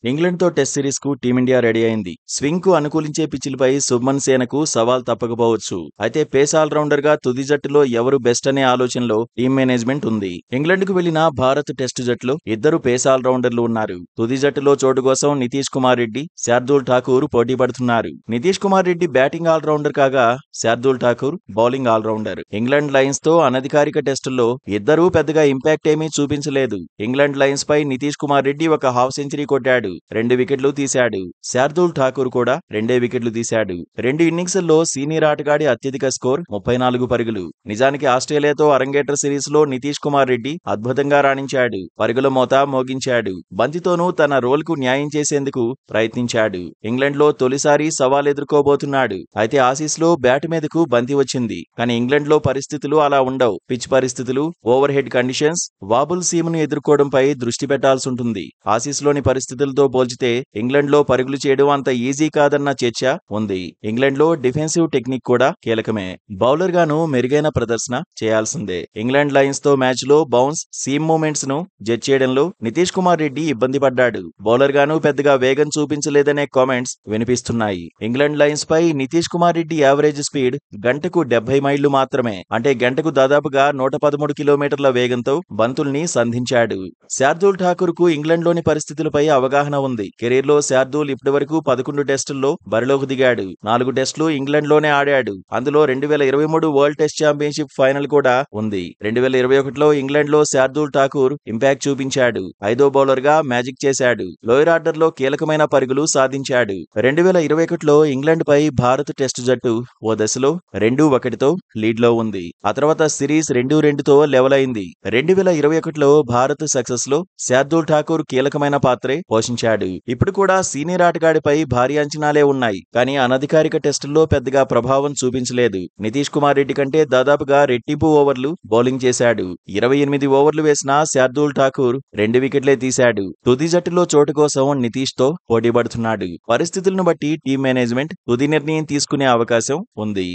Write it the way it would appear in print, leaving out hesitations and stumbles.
ఇంగ్లండ్‌తో test సిరీస్‌కు team India ready అయింది. స్వింగ్‌కు అనుకూలించే పిచ్లపై శుభ్మన్ సేనకు సవాల్ తప్పకపోవచ్చు. అయితే పేస్ ఆల్రౌండర్‌గా తుది జట్టులో ఎవరు బెస్ట్ అనే ఆలోచనలో టీం మేనేజ్మెంట్ ఉంది. ఇంగ్లండ్‌కు వెళ్లిన భారత్ టెస్ట్ జట్టులో ఇద్దరు పేస్ ఆల్రౌండర్లు ఉన్నారు. తుది జట్టులో చోటు కోసం నితీష్ కుమార్ రెడ్డి, శార్దూల్ ఠాకూర్ పోటీ పడుతున్నారు. నితీష్ కుమార్ రెడ్డి బ్యాటింగ్ ఆల్రౌండర్ కాగా Shardul Thakur bowling allrounder. England లయన్స్‌తో అనధికారిక టెస్టుల్లో ఇద్దరూ పెద్దగా ఇంపాక్ట్ ఏమీ చూపించలేదు. ఇంగ్లండ్ లయన్స్ పై నితీష్ కుమార్ రెడ్డి ఒక హాఫ్ సెంచరీ కొట్టాడు. 2 వికెట్లు తీశాడు. శార్దూల్ ఠాకూర్ కూడా 2 వికెట్లు తీశాడు. 2 ఇన్నింగ్స్ల్లో సీనియర్ ఆటగాడి అత్యధిక స్కోర్ 34 పరుగులు. నిజానికి ఆస్ట్రేలియాతో అరంగేట్ర సిరీస్లో నితీష్ కుమార్ రెడ్డి అద్భుతంగా రాణించాడు. పరుగుల మోత మోగించాడు. బంతితోనూ తన రోల్కు న్యాయం చేసేందుకు ప్రయత్నించాడు. ఇంగ్లండ్లో తొలిసారి సవాల్ ఎదుర్కోబోతున్నాడు. అయితే ఆసీస్లో బ్యాట్ మీదకు బంతి వచ్చింది. కానీ ఇంగ్లండ్లో పరిస్థితులు అలా ఉండవు. పిచ్ పరిస్థితులు, ఓవర్ హెడ్ కండిషన్స్, వాబుల్ సీమ్ను ఎదుర్కోవడంపై దృష్టి పెట్టాల్సుంటుంది. ఆసీస్లోని పరిస్థితులతో పోల్చితే ఇంగ్లండ్లో పరుగులు చేయడం అంత ఈజీ కాదన్న చర్చ ఉంది. ఇంగ్లండ్లో డిఫెన్సివ్ టెక్నిక్ కూడా కీలకమే. బౌలర్ గాను మెరుగైన ప్రదర్శన చేయాల్సిందే. ఇంగ్లాండ్ లయన్స్ తో మ్యాచ్ లో బౌన్స్, సీమ్ మూమెంట్స్ ను జడ్జ్ చేయడంలో నితీష్ కుమార్ రెడ్డి ఇబ్బంది పడ్డాడు. బౌలర్ గాను పెద్దగా వేగం చూపించలేదనే కామెంట్స్ వినిపిస్తున్నాయి. ఇంగ్లాండ్ లయన్స్ పై నితీష్ కుమార్ రెడ్డి యావరేజ్ స్పీడ్ గంటకు 70 మైళ్లు మాత్రమే. అంటే గంటకు దాదాపుగా 113 కిలోమీటర్ల వేగంతో బంతుల్ని సంధించాడు. శార్దూల్ ఠాకూర్ కు ఇంగ్లండ్లోని పరిస్థితులపై అవగాహన ఉంది. కెరీర్లో శార్దూల్ ఇప్పటివరకు 11 టెస్టుల్లో బరిలోకి దిగాడు. 4 టెస్టులు ఇంగ్లండ్లోనే ఆడాడు. అందులో 2023 వరల్డ్ టెస్ట్ ఛాంపియన్షిప్ ఫైనల్ కూడా ఉంది. 2021లో ఇంగ్లండ్లో శార్దూల్ ఠాకూర్ ఇంపాక్ట్ చూపించాడు. 5వ బౌలర్గా మ్యాజిక్ చేశాడు. లోయర్ ఆర్డర్లో కీలకమైన పరుగులు సాధించాడు. 2021లో ఇంగ్లండ్పై భారత్ టెస్ట్ జట్టు ఓ దశలో 2-1తో లీడ్లో ఉంది. ఆ తర్వాత సిరీస్ 2-2తో లెవెల్ అయింది. 2021లో భారత్ సక్సెస్ లో శార్దూల్ ఠాకూర్ కీలకమైన పాత్రే పోషించాడు. ఇప్పుడు కూడా సీనియర్ ఆటగాడిపై భారీ అంచనాలే ఉన్నాయి. కానీ అనధికారిక టెస్టుల్లో పెద్దగా ప్రభావం చూపించలేదు. నితీష్ కుమార్ రెడ్డి కంటే దాదాపుగా రెట్టింపు ఓవర్లు బౌలింగ్ చేశాడు. 28 ఓవర్లు వేసిన శార్దూల్ ఠాకూర్ 2 వికెట్లే తీశాడు. తుది జట్టులో చోటు కోసం నితీష్ తో పోటీ పడుతున్నాడు. పరిస్థితులను బట్టి టీం మేనేజ్మెంట్ తుది నిర్ణయం తీసుకునే అవకాశం ఉంది.